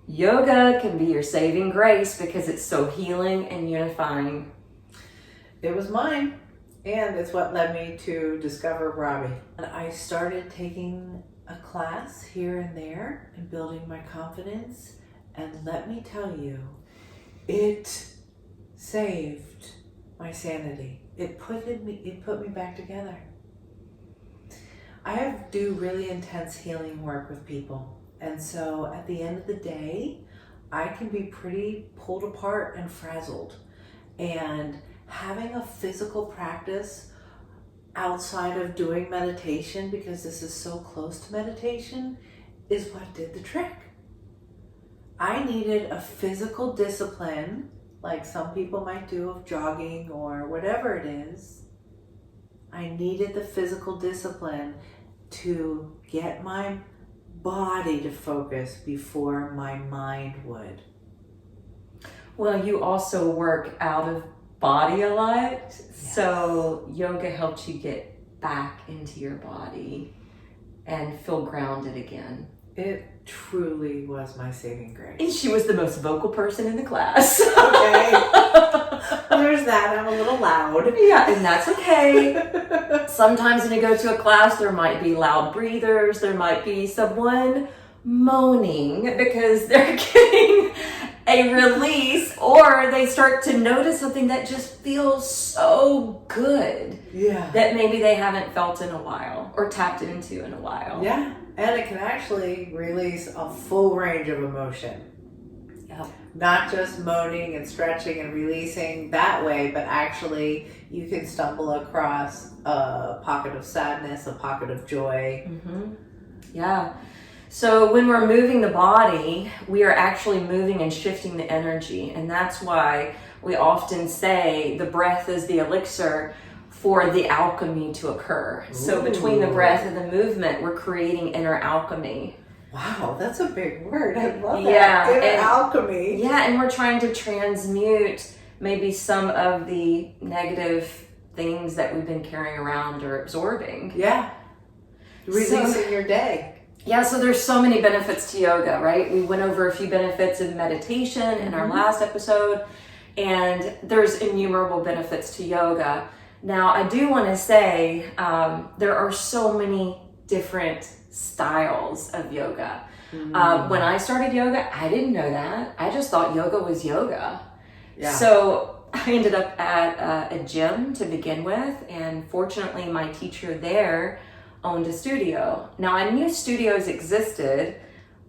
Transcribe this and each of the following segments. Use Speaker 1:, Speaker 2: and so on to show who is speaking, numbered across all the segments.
Speaker 1: Yoga can be your saving grace because it's so healing and unifying.
Speaker 2: It was mine, and it's what led me to discover Robbie. And I started taking a class here and there and building my confidence, and let me tell you, it saved my sanity. It put me back together. I do really intense healing work with people, and so at the end of the day, I can be pretty pulled apart and frazzled, and having a physical practice outside of doing meditation, because this is so close to meditation, is what did the trick. I needed a physical discipline, like some people might do of jogging or whatever it is. I needed the physical discipline to get my body to focus before my mind would.
Speaker 1: Well, you also work out of body a lot, yes. So yoga helps you get back into your body and feel grounded again.
Speaker 2: It truly was my saving grace.
Speaker 1: And she was the most vocal person in the class.
Speaker 2: Okay. Well, there's that. I'm a little loud.
Speaker 1: Yeah, and that's okay. Sometimes when you go to a class, there might be loud breathers. There might be someone moaning because they're getting a release, or they start to notice something that just feels so good.
Speaker 2: Yeah.
Speaker 1: That maybe they haven't felt in a while or tapped into in a while.
Speaker 2: Yeah. And it can actually release a full range of emotion.
Speaker 1: Yep.
Speaker 2: Not just moaning and stretching and releasing that way, but actually you can stumble across a pocket of sadness, a pocket of joy.
Speaker 1: Mm-hmm. Yeah. So when we're moving the body, we are actually moving and shifting the energy. And that's why we often say the breath is the elixir for the alchemy to occur. Ooh. So between the breath and the movement, we're creating inner alchemy.
Speaker 2: Wow, that's a big word. I love that.
Speaker 1: Yeah,
Speaker 2: inner alchemy.
Speaker 1: Yeah, and we're trying to transmute maybe some of the negative things that we've been carrying around or absorbing.
Speaker 2: Yeah. Releasing your day.
Speaker 1: Yeah, so there's so many benefits to yoga, right? We went over a few benefits of meditation in our last episode, and there's innumerable benefits to yoga. Now, I do want to say there are so many different styles of yoga. When I started yoga, I didn't know that. I just thought yoga was yoga. Yeah. So I ended up at a gym to begin with, and fortunately my teacher there owned a studio. Now, I knew studios existed,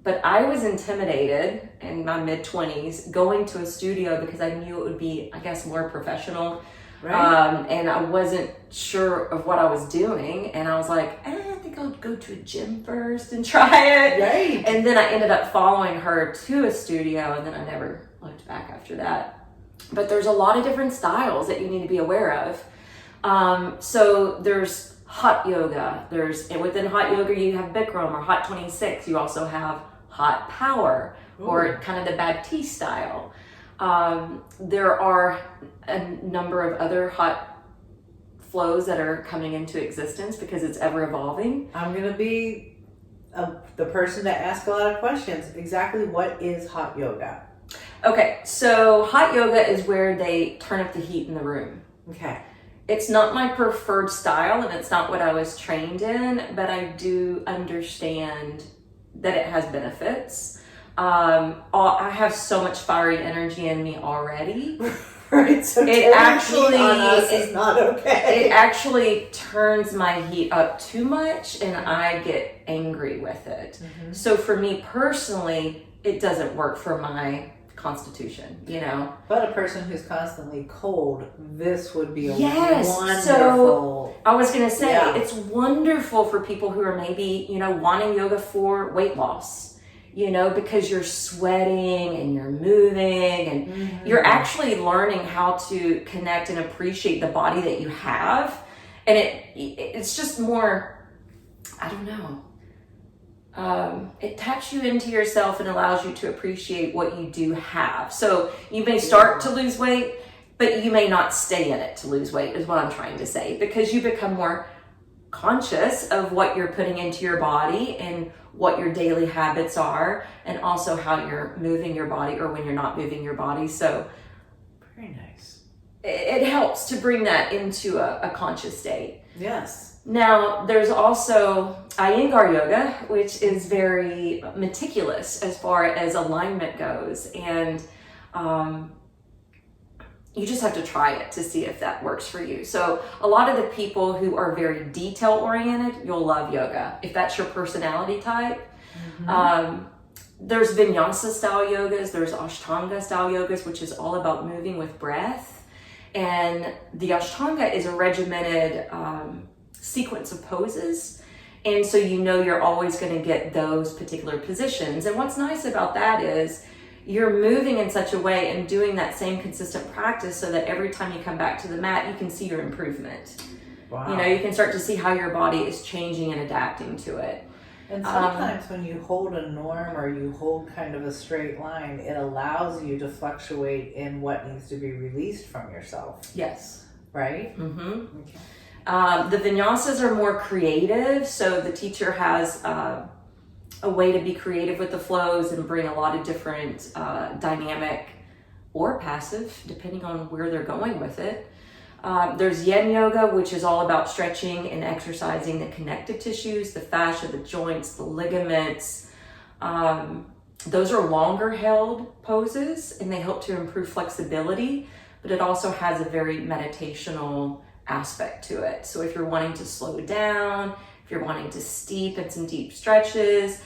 Speaker 1: but I was intimidated in my mid-20s going to a studio because I knew it would be, I guess, more professional. Right. And I wasn't sure of what I was doing. And I was like, I think I'll go to a gym first and try it.
Speaker 2: Right.
Speaker 1: And then I ended up following her to a studio, and then I never looked back after that. But there's a lot of different styles that you need to be aware of. So there's hot yoga. And within hot yoga, you have Bikram or hot 26. You also have hot power. Ooh. Or kind of the Bhakti style. There are a number of other hot flows that are coming into existence because it's ever evolving.
Speaker 2: I'm going to be the person to ask a lot of questions. Exactly what is hot yoga?
Speaker 1: Okay, so hot yoga is where they turn up the heat in the room.
Speaker 2: Okay.
Speaker 1: It's not my preferred style, and it's not what I was trained in, but I do understand that it has benefits. I have so much fiery energy in me already.
Speaker 2: Right, so it actually on us is not okay.
Speaker 1: It actually turns my heat up too much, and I get angry with it. Mm-hmm. So for me personally, it doesn't work for my constitution, you know.
Speaker 2: But a person who's constantly cold, this would be a wonderful.
Speaker 1: So I was gonna say, It's wonderful for people who are maybe, wanting yoga for weight loss. Because you're sweating and you're moving and you're actually learning how to connect and appreciate the body that you have. And it's just more, I don't know. It taps you into yourself and allows you to appreciate what you do have. So you may start to lose weight, but you may not stay in it to lose weight is what I'm trying to say, because you become more conscious of what you're putting into your body and what your daily habits are, and also how you're moving your body or when you're not moving your body. So
Speaker 2: very nice.
Speaker 1: It helps to bring that into a conscious state.
Speaker 2: Yes.
Speaker 1: Now, there's also Iyengar yoga, which is very meticulous as far as alignment goes. And you just have to try it to see if that works for you. So a lot of the people who are very detail oriented, you'll love yoga. If that's your personality type. There's Vinyasa style yogas, there's ashtanga style yogas, which is all about moving with breath. And the ashtanga is a regimented sequence of poses. And so you know you're always going to get those particular positions. And what's nice about that is you're moving in such a way and doing that same consistent practice so that every time you come back to the mat, you can see your improvement.
Speaker 2: Wow.
Speaker 1: You know, you can start to see how your body is changing and adapting to it.
Speaker 2: And sometimes when you hold a norm or you hold kind of a straight line, it allows you to fluctuate in what needs to be released from yourself.
Speaker 1: Yes.
Speaker 2: Right?
Speaker 1: Mm-hmm.
Speaker 2: Okay.
Speaker 1: The vinyasas are more creative, so the teacher has a way to be creative with the flows and bring a lot of different dynamic or passive, depending on where they're going with it. There's Yin yoga, which is all about stretching and exercising the connective tissues, the fascia, the joints, the ligaments. Those are longer held poses and they help to improve flexibility, but it also has a very meditational aspect to it. So if you're wanting to slow down, if you're wanting to steep in some deep stretches,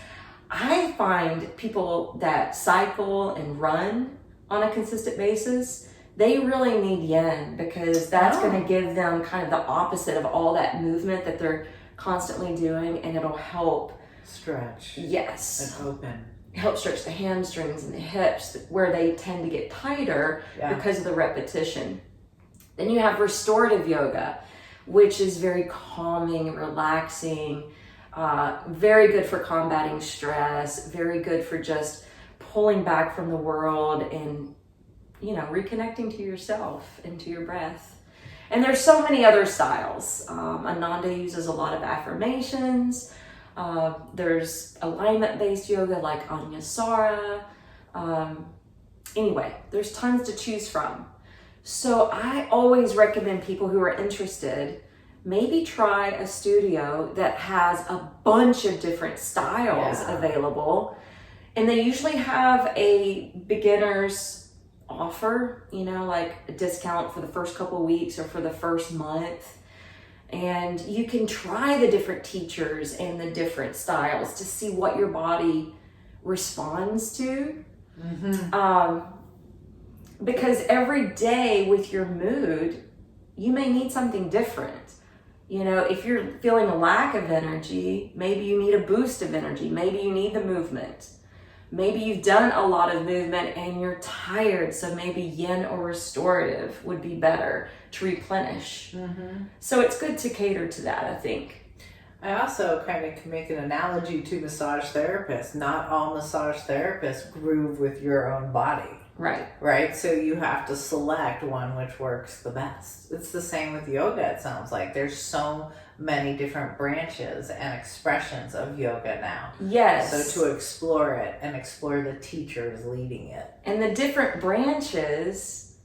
Speaker 1: I find people that cycle and run on a consistent basis, they really need yin, because that's going to give them kind of the opposite of all that movement that they're constantly doing, and it'll help
Speaker 2: stretch.
Speaker 1: Yes.
Speaker 2: And open.
Speaker 1: Help stretch the hamstrings and the hips where they tend to get tighter because of the repetition. Then you have restorative yoga, which is very calming and relaxing, very good for combating stress, very good for just pulling back from the world and, you know, reconnecting to yourself and to your breath. And there's so many other styles. Ananda uses a lot of affirmations. There's alignment-based yoga like Anusara. Anyway, there's tons to choose from. So I always recommend people who are interested, maybe try a studio that has a bunch of different styles available. And they usually have a beginner's offer, you know, like a discount for the first couple of weeks or for the first month. And you can try the different teachers and the different styles to see what your body responds to. Because every day with your mood, you may need something different. You know, if you're feeling a lack of energy, maybe you need a boost of energy. Maybe you need the movement. Maybe you've done a lot of movement and you're tired, so maybe yin or restorative would be better to replenish. So it's good to cater to that, I think.
Speaker 2: I also kind of can make an analogy to massage therapists. Not all massage therapists groove with your own body. Right? So you have to select one which works the best. It's the same with yoga, it sounds like. There's so many different branches and expressions of yoga now.
Speaker 1: Yes.
Speaker 2: So to explore it and explore the teachers leading it.
Speaker 1: And the different branches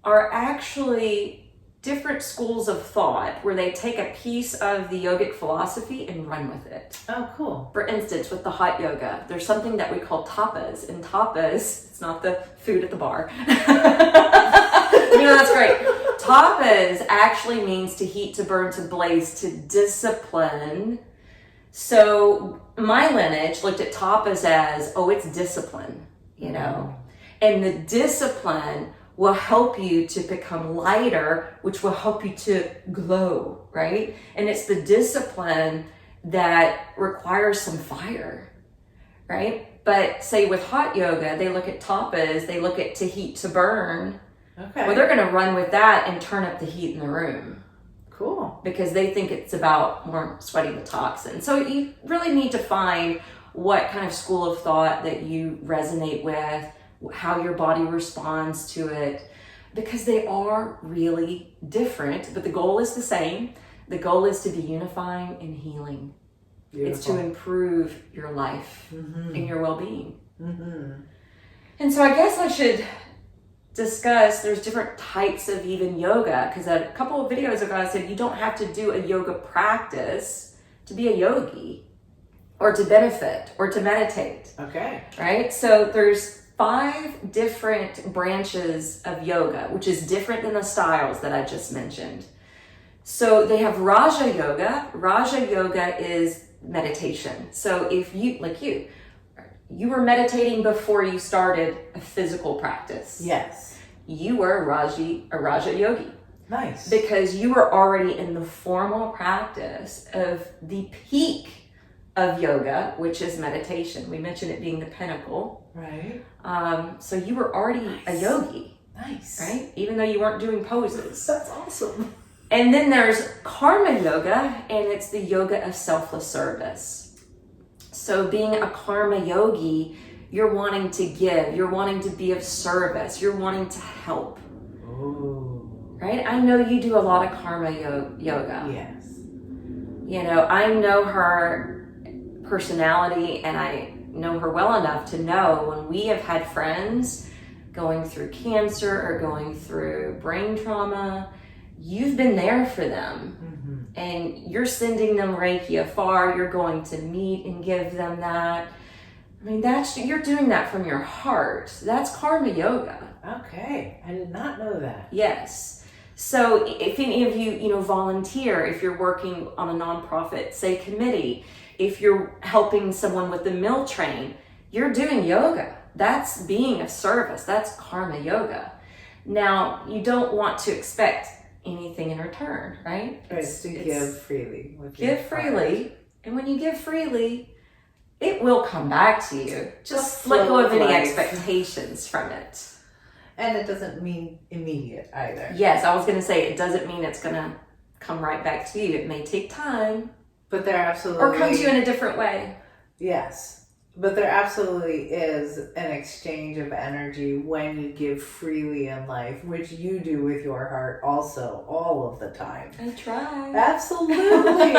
Speaker 1: are actually different schools of thought where they take a piece of the yogic philosophy and run with it.
Speaker 2: Oh, cool.
Speaker 1: For instance, with the hot yoga, there's something that we call tapas. And tapas, it's not the food at the bar. You know, that's great. Tapas actually means to heat, to burn, to blaze, to discipline. So my lineage looked at tapas as, oh, it's discipline, you know. And the discipline will help you to become lighter, which will help you to glow, right? And it's the discipline that requires some fire, right? But say with hot yoga, they look at tapas, they look at to heat, to burn.
Speaker 2: Okay.
Speaker 1: Well, they're going to run with that and turn up the heat in the room.
Speaker 2: Cool.
Speaker 1: Because they think it's about more sweating the toxin. So you really need to find what kind of school of thought that you resonate with, how your body responds to it, because they are really different, but the goal is the same. The goal is to be unifying and healing.
Speaker 2: Beautiful.
Speaker 1: It's to improve your life and your well-being.
Speaker 2: Mm-hmm.
Speaker 1: And so I guess I should discuss, there's different types of even yoga, because a couple of videos ago I said you don't have to do a yoga practice to be a yogi or to benefit or to meditate.
Speaker 2: Okay.
Speaker 1: Right? So there's 5 different branches of yoga, which is different than the styles that I just mentioned. So they have Raja Yoga. Raja Yoga is meditation. So if you, like you were meditating before you started a physical practice.
Speaker 2: Yes.
Speaker 1: You were a Raja Yogi.
Speaker 2: Nice.
Speaker 1: Because you were already in the formal practice of the peak of yoga, which is meditation. We mentioned it being the pinnacle.
Speaker 2: Right.
Speaker 1: So you were already a yogi.
Speaker 2: Nice.
Speaker 1: Right? Even though you weren't doing poses.
Speaker 2: That's awesome.
Speaker 1: And then there's Karma Yoga, and it's the yoga of selfless service. So being a karma yogi, you're wanting to give, you're wanting to be of service, you're wanting to help.
Speaker 2: Ooh.
Speaker 1: Right? I know you do a lot of karma yoga.
Speaker 2: Yes.
Speaker 1: You know, I know her personality, and I know her well enough to know when we have had friends going through cancer or going through brain trauma, you've been there for them. And you're sending them Reiki afar. You're going to meet and give them that. I mean, you're doing that from your heart. That's karma yoga.
Speaker 2: Okay, I did not know that.
Speaker 1: Yes. So if any of you, volunteer, if you're working on a nonprofit, say committee, if you're helping someone with the meal train, you're doing yoga. That's being of service. That's karma yoga. Now, you don't want to expect anything in return, right?
Speaker 2: It's to give freely.
Speaker 1: Give freely, and when you give freely, it will come back to you. Just let go of any expectations from it.
Speaker 2: And it doesn't mean immediate either.
Speaker 1: Yes, I was going to say, it doesn't mean it's going to come right back to you. It may take time.
Speaker 2: But there absolutely...
Speaker 1: Or come to you in a different way.
Speaker 2: Yes. But there absolutely is an exchange of energy when you give freely in life, which you do with your heart also, all of the time.
Speaker 1: I try.
Speaker 2: Absolutely.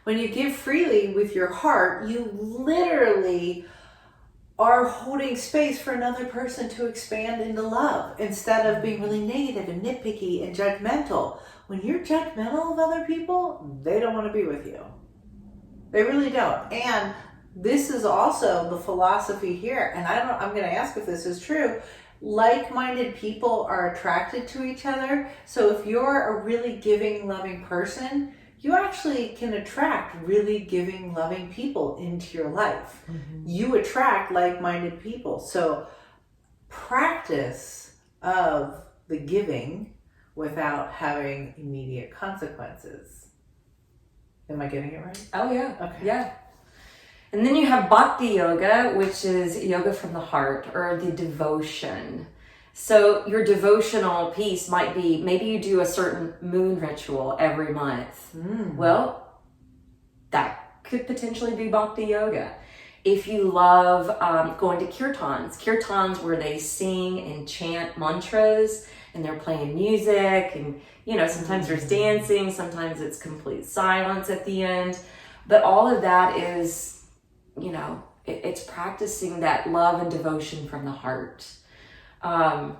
Speaker 2: When you give freely with your heart, you literally are holding space for another person to expand into love instead of being really negative and nitpicky and judgmental. When you're judgmental of other people, they don't want to be with you. They really don't. And this is also the philosophy here, and I'm going to ask if this is true. Like-minded people are attracted to each other. So if you're a really giving, loving person, you actually can attract really giving, loving people into your life. You attract like-minded people. So practice of the giving without having immediate consequences. Am I getting it right?
Speaker 1: Oh, yeah.
Speaker 2: Okay.
Speaker 1: Yeah. And then you have Bhakti Yoga, which is yoga from the heart, or the devotion. So your devotional piece might be, maybe you do a certain moon ritual every month. Well, that could potentially be Bhakti Yoga. If you love going to kirtans where they sing and chant mantras, and they're playing music, and sometimes there's dancing, sometimes it's complete silence at the end. But all of that is, it's practicing that love and devotion from the heart.
Speaker 2: I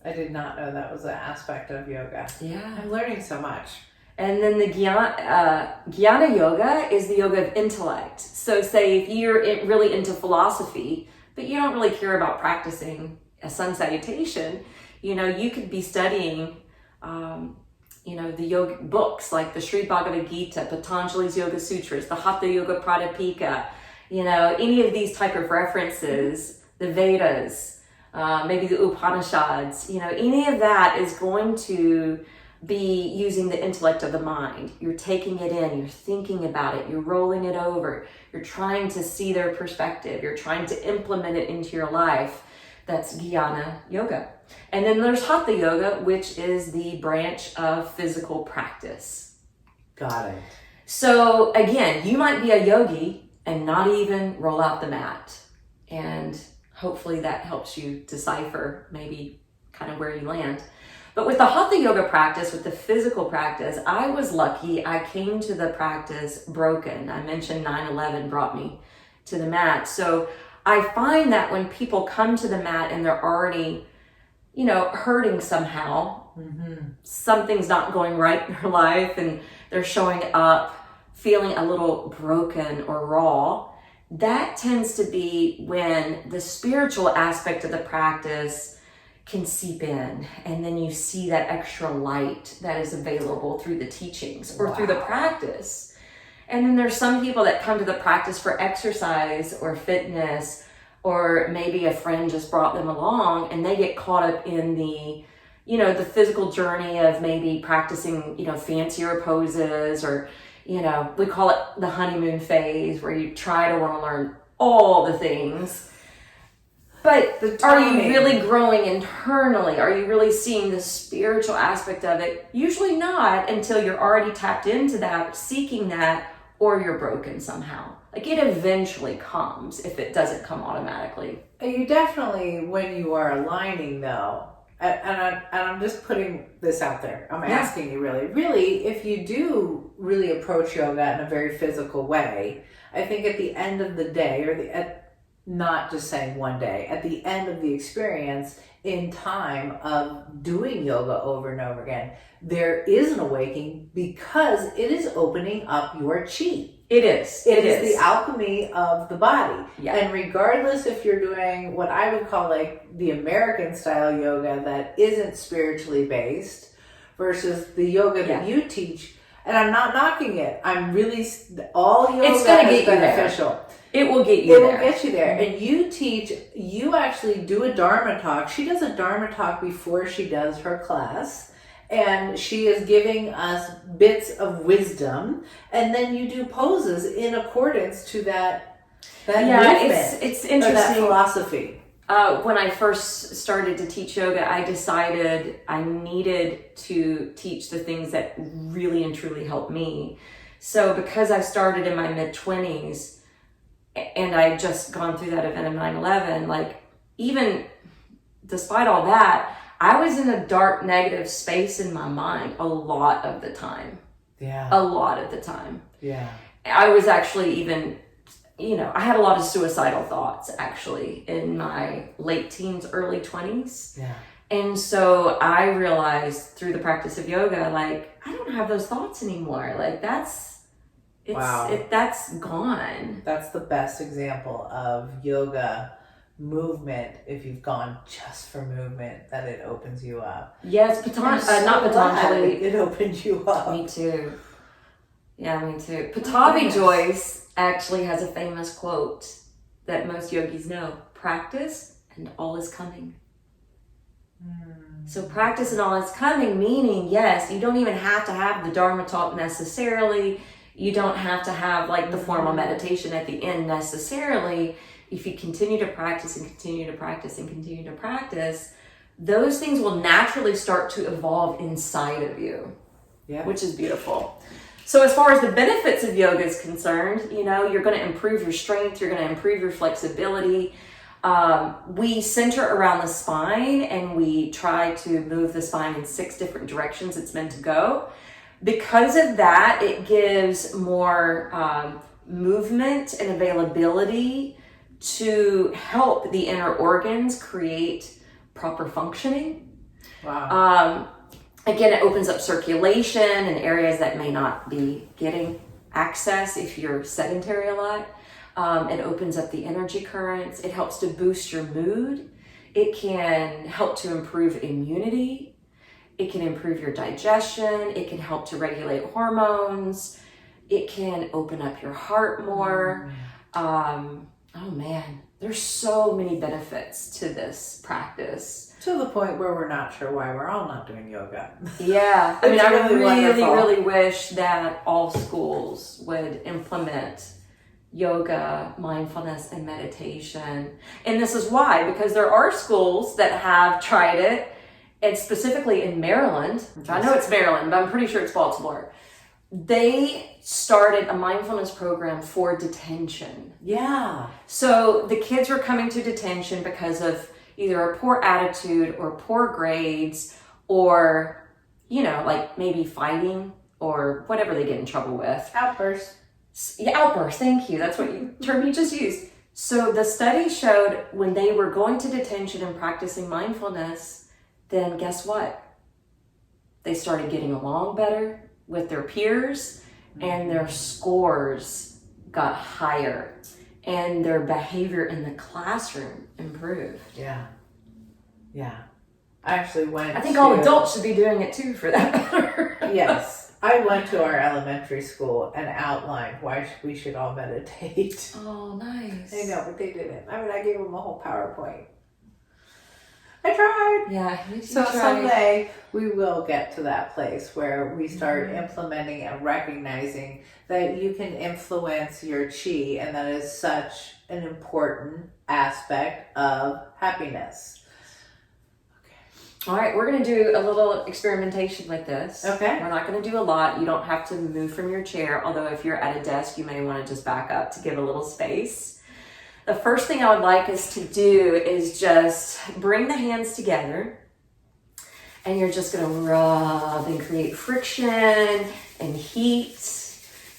Speaker 2: did not know that was an aspect of yoga.
Speaker 1: Yeah.
Speaker 2: I'm learning so much.
Speaker 1: And then the Jnana Yoga is the yoga of intellect. So say if you're really into philosophy, but you don't really care about practicing a sun salutation, you could be studying the yoga books like the Sri Bhagavad Gita, Patanjali's Yoga Sutras, the Hatha Yoga Pradipika, any of these type of references, the Vedas, maybe the Upanishads, any of that is going to be using the intellect of the mind. You're taking it in, you're thinking about it, you're rolling it over, you're trying to see their perspective, you're trying to implement it into your life. That's Jnana Yoga. And then there's Hatha Yoga, which is the branch of physical practice.
Speaker 2: Got it.
Speaker 1: So again, you might be a yogi and not even roll out the mat. And hopefully that helps you decipher maybe kind of where you land. But with the hatha yoga practice, with the physical practice, I was lucky. I came to the practice broken. I mentioned 9/11 brought me to the mat. So I find that when people come to the mat and they're already, hurting somehow, something's not going right in their life, and they're showing up feeling a little broken or raw, that tends to be when the spiritual aspect of the practice can seep in, and then you see that extra light that is available through the teachings or through the practice. And then there's some people that come to the practice for exercise or fitness, or maybe a friend just brought them along, and they get caught up in the physical journey of maybe practicing, fancier poses, or, we call it the honeymoon phase, where you try to want to learn all the things. But are you really growing internally? Are you really seeing the spiritual aspect of it? Usually not, until you're already tapped into that, seeking that, or you're broken somehow. Like, it eventually comes if it doesn't come automatically.
Speaker 2: You definitely, when you are aligning though, and I'm just putting this out there, I'm asking you really, if you do really approach yoga in a very physical way, I think at the end of the day, or not just saying one day, at the end of the experience, in time of doing yoga over and over again, there is an awakening, because it is opening up your chi.
Speaker 1: It is.
Speaker 2: It is the alchemy of the body.
Speaker 1: Yeah.
Speaker 2: And regardless if you're doing what I would call like the American style yoga that isn't spiritually based versus the yoga that you teach, and I'm not knocking it. I'm really, all yoga is beneficial.
Speaker 1: It will get you there.
Speaker 2: It will get you there. And you actually do a Dharma talk. She does a Dharma talk before she does her class. And she is giving us bits of wisdom. And then you do poses in accordance to that movement.
Speaker 1: It's interesting.
Speaker 2: Or that philosophy.
Speaker 1: When I first started to teach yoga, I decided I needed to teach the things that really and truly helped me. So because I started in my mid-20s, and I had just gone through that event of 9/11, like, even despite all that, I was in a dark, negative space in my mind a lot of the time.
Speaker 2: Yeah.
Speaker 1: A lot of the time.
Speaker 2: Yeah.
Speaker 1: I was actually even, I had a lot of suicidal thoughts actually in my late teens, early 20s.
Speaker 2: Yeah.
Speaker 1: And so I realized through the practice of yoga, like, I don't have those thoughts anymore. Like, that's gone.
Speaker 2: That's the best example of yoga movement, if you've gone just for movement, that it opens you up.
Speaker 1: Yes, not Patanjali.
Speaker 2: It opens you up.
Speaker 1: Me too. Yeah, me too. Pattabhi Joyce actually has a famous quote that most yogis know: practice and all is coming. So practice and all is coming, meaning, yes, you don't even have to have the Dharma talk necessarily. You don't have to have like the formal meditation at the end necessarily. If you continue to practice and continue to practice and continue to practice, those things will naturally start to evolve inside of you, which is beautiful. So as far as the benefits of yoga is concerned, you're going to improve your strength, you're going to improve your flexibility. We center around the spine, and we try to move the spine in 6 different directions it's meant to go. Because of that, it gives more movement and availability to help the inner organs create proper functioning.
Speaker 2: Wow.
Speaker 1: Again, it opens up circulation in areas that may not be getting access if you're sedentary a lot. It opens up the energy currents. It helps to boost your mood. It can help to improve immunity. It can improve your digestion. It can help to regulate hormones. It can open up your heart more. Oh man, there's so many benefits to this practice.
Speaker 2: To the point where we're not sure why we're all not doing yoga.
Speaker 1: Yeah, I mean,
Speaker 2: It's
Speaker 1: I
Speaker 2: really
Speaker 1: really wish that all schools would implement yoga, mindfulness, and meditation. And this is why, because there are schools that have tried it, and specifically in Maryland, which I know it's Maryland, but I'm pretty sure it's Baltimore. They started a mindfulness program for detention.
Speaker 2: Yeah.
Speaker 1: So the kids were coming to detention because of either a poor attitude or poor grades or, you know, like maybe fighting or whatever they get in trouble with.
Speaker 2: Outburst.
Speaker 1: Yeah, outburst. Thank you. That's what term you just used. So the study showed when they were going to detention and practicing mindfulness, then guess what? They started getting along better with their peers, and their scores got higher, and their behavior in the classroom improved.
Speaker 2: Yeah. Yeah. I actually went
Speaker 1: I think all adults should be doing it too, for that matter.
Speaker 2: Yes. I went to our elementary school and outlined why we should all meditate.
Speaker 1: Oh, nice.
Speaker 2: I know, but they didn't. I mean, I gave them a whole PowerPoint. I tried.
Speaker 1: Yeah.
Speaker 2: So someday we will get to that place where we start implementing and recognizing that you can influence your chi, and that is such an important aspect of happiness.
Speaker 1: All right, we're going to do a little experimentation with this.
Speaker 2: Okay.
Speaker 1: We're not going to do a lot. You don't have to move from your chair, although if you're at a desk, you may want to just back up to give a little space. The first thing I would like us to do is just bring the hands together, and you're just going to rub and create friction and heat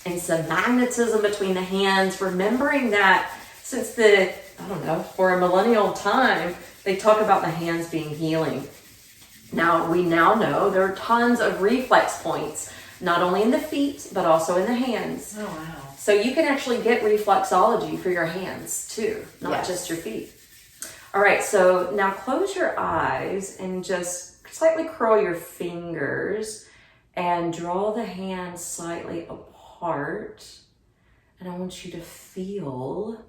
Speaker 1: and some magnetism between the hands, remembering that since for a millennial time, they talk about the hands being healing. Now, we now know there are tons of reflex points, not only in the feet, but also in the hands.
Speaker 2: Oh, wow.
Speaker 1: So you can actually get reflexology for your hands too, not just your feet. All right, so now close your eyes and just slightly curl your fingers and draw the hands slightly apart. And I want you to feel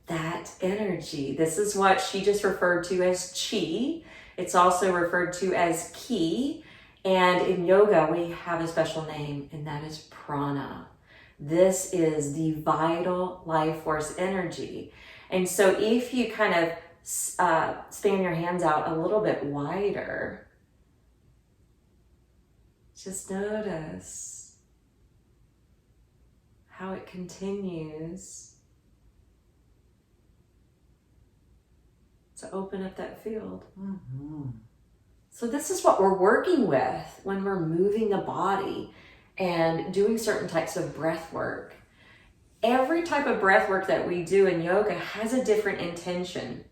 Speaker 1: that energy. This is what she just referred to as chi. It's also referred to as ki. And in yoga, we have a special name, and that is prana. This is the vital life force energy. And so if you kind of span your hands out a little bit wider, just notice how it continues to open up that field.
Speaker 2: Mm-hmm.
Speaker 1: So this is what we're working with when we're moving the body and doing certain types of breath work. Every type of breath work that we do in yoga has a different intention.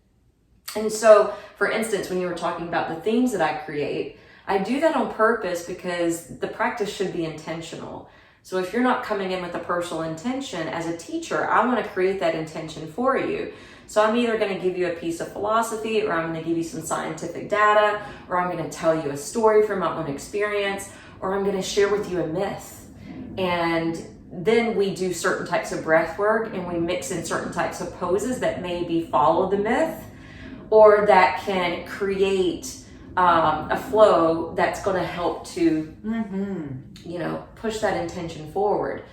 Speaker 1: And so, for instance, when you were talking about the themes that I create, I do that on purpose because the practice should be intentional. So if you're not coming in with a personal intention, as a teacher, I want to create that intention for you. So I'm either going to give you a piece of philosophy, or I'm going to give you some scientific data, or I'm going to tell you a story from my own experience, or I'm going to share with you a myth. And then we do certain types of breath work, and we mix in certain types of poses that maybe follow the myth, or that can create a flow that's going to help to, push that intention forward.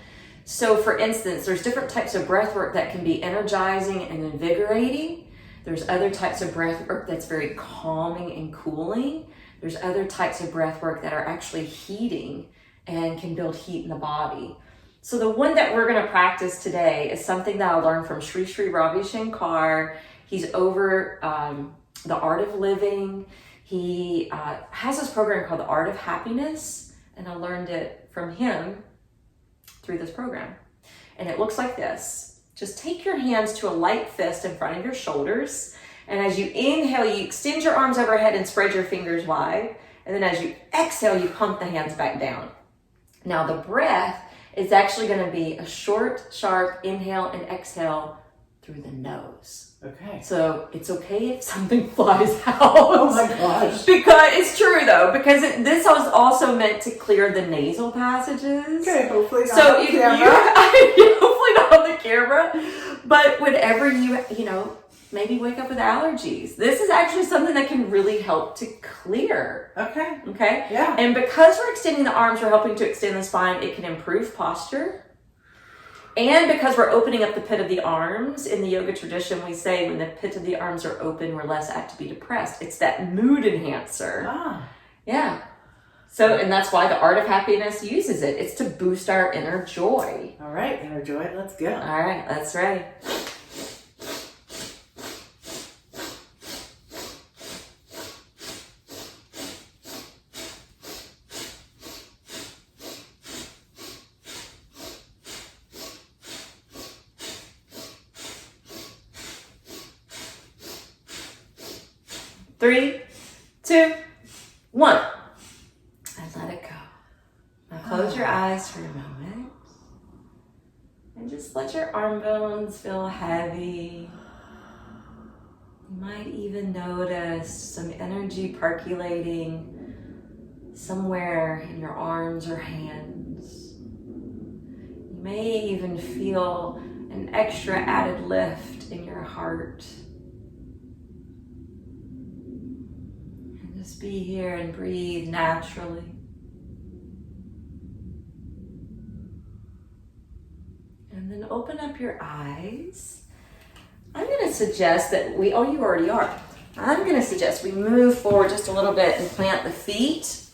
Speaker 1: So for instance, there's different types of breath work that can be energizing and invigorating. There's other types of breath work that's very calming and cooling. There's other types of breath work that are actually heating and can build heat in the body. So the one that we're going to practice today is something that I learned from Sri Sri Ravi Shankar. He's over the Art of Living. He has this program called the Art of Happiness, and I learned it from him through this program. And it looks like this. Just take your hands to a light fist in front of your shoulders. And as you inhale, you extend your arms overhead and spread your fingers wide. And then as you exhale, you pump the hands back down. Now the breath is actually going to be a short, sharp inhale and exhale through the nose.
Speaker 2: Okay.
Speaker 1: So it's okay if something flies out.
Speaker 2: Oh my gosh.
Speaker 1: Because it's true though, because this was also meant to clear the nasal passages.
Speaker 2: Okay, hopefully not
Speaker 1: so
Speaker 2: on
Speaker 1: if
Speaker 2: camera.
Speaker 1: hopefully not on the camera, but whenever you maybe wake up with allergies, this is actually something that can really help to clear. Okay?
Speaker 2: Yeah.
Speaker 1: And because we're extending the arms, we're helping to extend the spine, it can improve posture. And because we're opening up the pit of the arms, in the yoga tradition, we say when the pit of the arms are open, we're less apt to be depressed. It's that mood enhancer. Yeah. So, and that's why the Art of Happiness uses it. It's to boost our inner joy.
Speaker 2: All right, inner joy, let's go.
Speaker 1: All right, that's right. 3, 2, 1. And let it go. Now close your eyes for a moment. And just let your arm bones feel heavy. You might even notice some energy percolating somewhere in your arms or hands. You may even feel an extra added lift in your heart. And just be here and breathe naturally. And then open up your eyes. I'm going to suggest that you already are. I'm going to suggest we move forward just a little bit and plant the feet.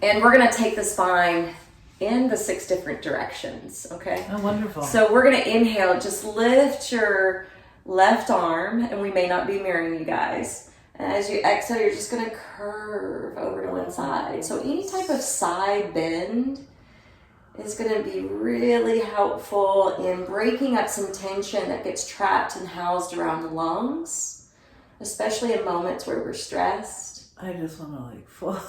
Speaker 1: And we're going to take the spine in the 6 different directions, okay?
Speaker 2: Oh, wonderful.
Speaker 1: So we're going to inhale, just lift your left arm, and we may not be mirroring you guys. And as you exhale, you're just going to curve over to one side. So any type of side bend is going to be really helpful in breaking up some tension that gets trapped and housed around the lungs, especially in moments where we're stressed.
Speaker 2: I just want to fall.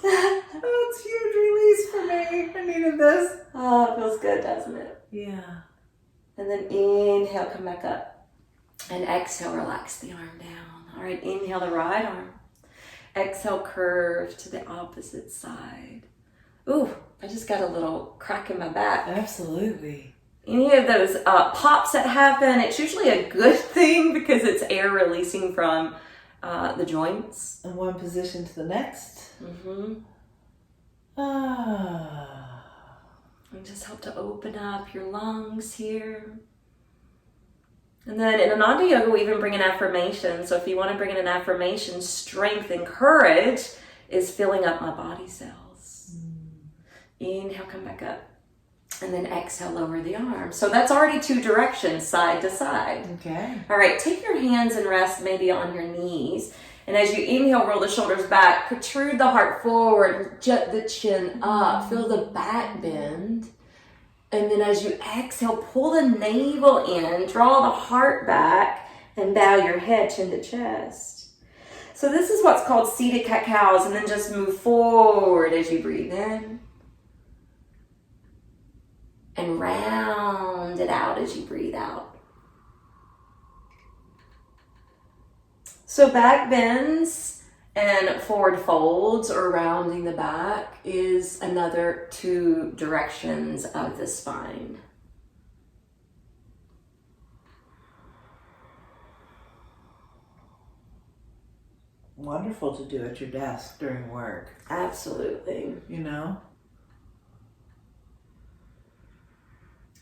Speaker 2: Oh, it's huge release for me. I needed this.
Speaker 1: Oh, it feels good, doesn't it?
Speaker 2: Yeah.
Speaker 1: And then inhale, come back up. And exhale, relax the arm down. All right, inhale the right arm. Exhale, curve to the opposite side. Ooh, I just got a little crack in my back.
Speaker 2: Absolutely.
Speaker 1: Any of those pops that happen, it's usually a good thing because it's air releasing from the joints.
Speaker 2: And one position to the next.
Speaker 1: Mm-hmm. And just help to open up your lungs here. And then in Ananda Yoga, we even bring an affirmation. So if you want to bring in an affirmation, strength and courage is filling up my body cells. Inhale, come back up. And then exhale, lower the arms. So that's already 2 directions, side to side.
Speaker 2: Okay.
Speaker 1: All right, take your hands and rest maybe on your knees. And as you inhale, roll the shoulders back, protrude the heart forward, jet the chin up, feel the back bend. And then as you exhale, pull the navel in, draw the heart back, and bow your head chin to chest. So this is what's called seated cat-cows, and then just move forward as you breathe in. And round it out as you breathe out. So back bends and forward folds or rounding the back is another 2 directions of the spine.
Speaker 2: Wonderful to do at your desk during work.
Speaker 1: Absolutely.
Speaker 2: You know?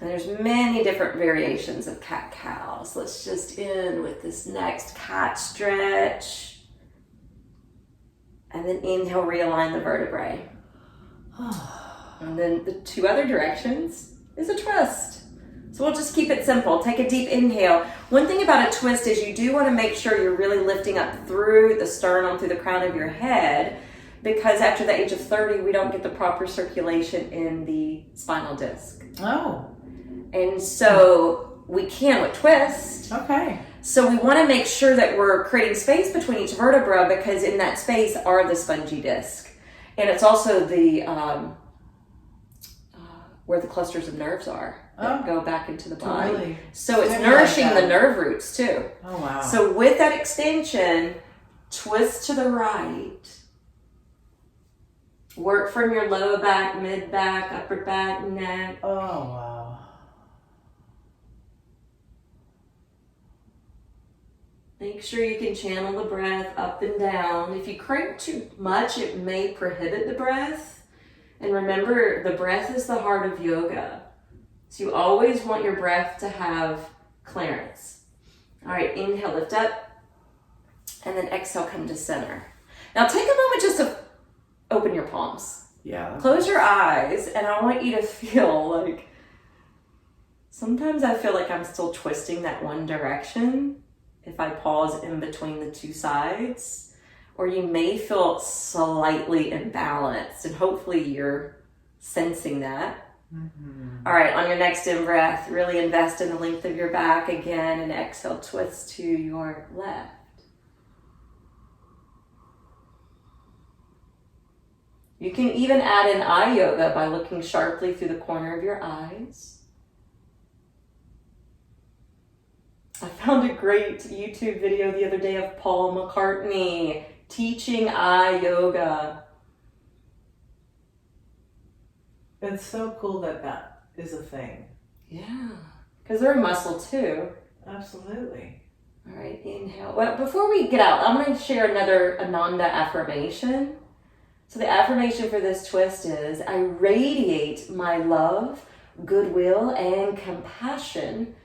Speaker 1: And there's many different variations of cat-cows. Let's just end with this next cat stretch. And then inhale, realign the vertebrae. And then the 2 other directions is a twist. So we'll just keep it simple. Take a deep inhale. One thing about a twist is you do want to make sure you're really lifting up through the sternum, through the crown of your head, because after the age of 30, we don't get the proper circulation in the spinal disc.
Speaker 2: Oh.
Speaker 1: And so we can with twist.
Speaker 2: Okay.
Speaker 1: So we want to make sure that we're creating space between each vertebra, because in that space are the spongy disc. And it's also the where the clusters of nerves are that go back into the body.
Speaker 2: Really?
Speaker 1: So it's nourishing the nerve roots too.
Speaker 2: Oh, wow.
Speaker 1: So with that extension, twist to the right. Work from your low back, mid back, upper back, neck.
Speaker 2: Oh, wow.
Speaker 1: Make sure you can channel the breath up and down. If you crank too much, it may prohibit the breath. And remember, the breath is the heart of yoga. So you always want your breath to have clearance. All right, inhale, lift up. And then exhale, come to center. Now take a moment just to open your palms.
Speaker 2: Yeah.
Speaker 1: Close your eyes, and I want you to feel like, sometimes I feel like I'm still twisting that one direction if I pause in between the 2 sides, or you may feel slightly imbalanced, and hopefully you're sensing that. Mm-hmm. All right, on your next in-breath, really invest in the length of your back again, and exhale, twist to your left. You can even add in eye yoga by looking sharply through the corner of your eyes. I found a great YouTube video the other day of Paul McCartney teaching eye yoga.
Speaker 2: It's so cool that that is a thing.
Speaker 1: Yeah, because they're a muscle too.
Speaker 2: Absolutely.
Speaker 1: All right, inhale. Well, before we get out, I'm going to share another Ananda affirmation. So the affirmation for this twist is, I radiate my love, goodwill, and compassion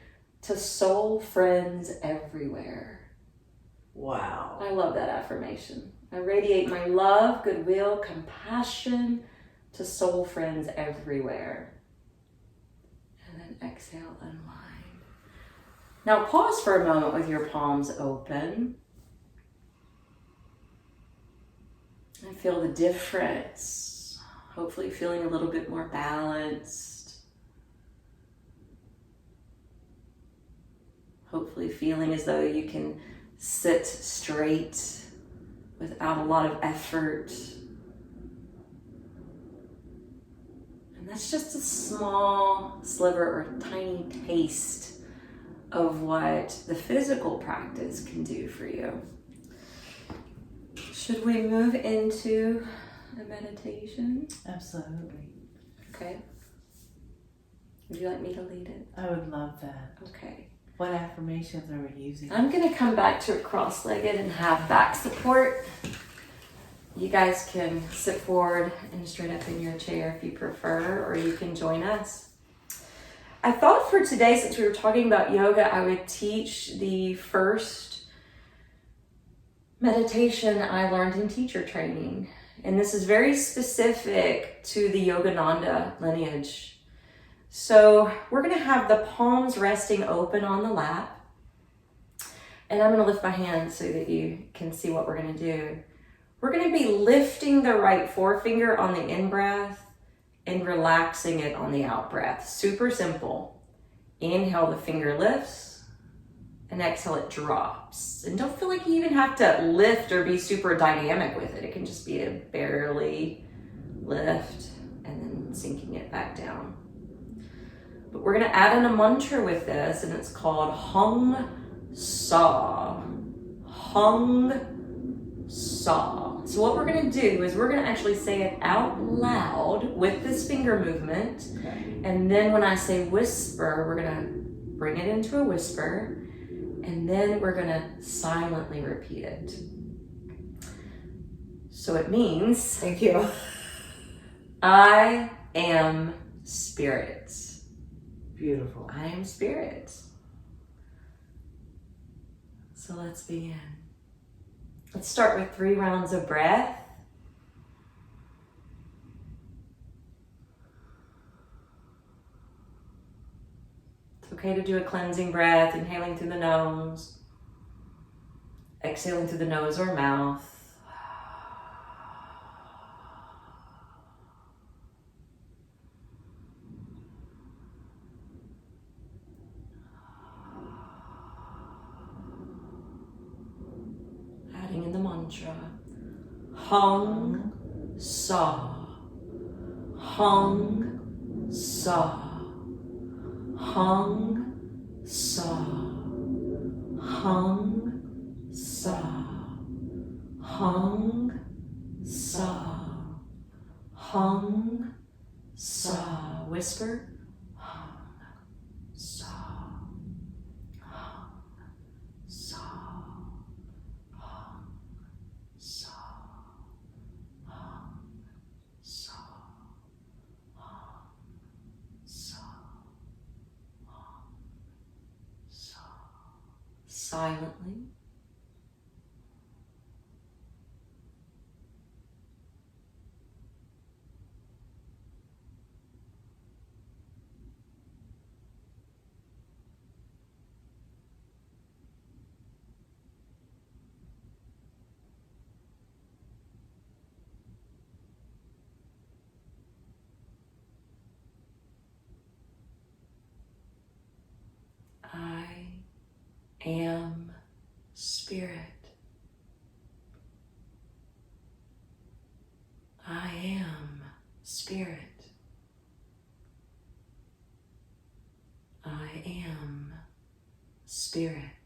Speaker 1: to soul friends everywhere.
Speaker 2: Wow.
Speaker 1: I love that affirmation. I radiate my love, goodwill, compassion to soul friends everywhere. And then exhale, unwind. Now pause for a moment with your palms open. And feel the difference. Hopefully feeling a little bit more balanced. Hopefully feeling as though you can sit straight without a lot of effort. And that's just a small sliver or tiny taste of what the physical practice can do for you. Should we move into a meditation?
Speaker 2: Absolutely.
Speaker 1: Okay. Would you like me to lead it?
Speaker 2: I would love that.
Speaker 1: Okay.
Speaker 2: What affirmations are we using?
Speaker 1: I'm going to come back to a cross-legged and have back support. You guys can sit forward and straight up in your chair if you prefer, or you can join us. I thought for today, since we were talking about yoga, I would teach the first meditation I learned in teacher training. And this is very specific to the Yogananda lineage. So we're going to have the palms resting open on the lap. And I'm going to lift my hands so that you can see what we're going to do. We're going to be lifting the right forefinger on the in-breath and relaxing it on the out-breath. Super simple. Inhale, the finger lifts, and exhale, it drops. And don't feel like you even have to lift or be super dynamic with it. It can just be a barely lift and then sinking it back down. But we're going to add in a mantra with this, and it's called Hong Sau. Hong Sau. So what we're going to do is we're going to actually say it out loud with this finger movement.
Speaker 2: Okay.
Speaker 1: And then when I say whisper, we're going to bring it into a whisper. And then we're going to silently repeat it. So it means,
Speaker 2: Thank you.
Speaker 1: I am spirit.
Speaker 2: Beautiful.
Speaker 1: I am spirit. So let's begin. Let's start with 3 rounds of breath. It's okay to do a cleansing breath, inhaling through the nose, exhaling through the nose or mouth. Adding in the mantra, Hong Sau, Hong Sau, Hong Sau, Hong Sau, Hong Sau, Hong Sau. Whisper, Hong Sau, Hong Sau, Hong Sau, Hong Sau, Hong Sau, Hong Sau. Silently. I am spirit. I am spirit. I am spirit.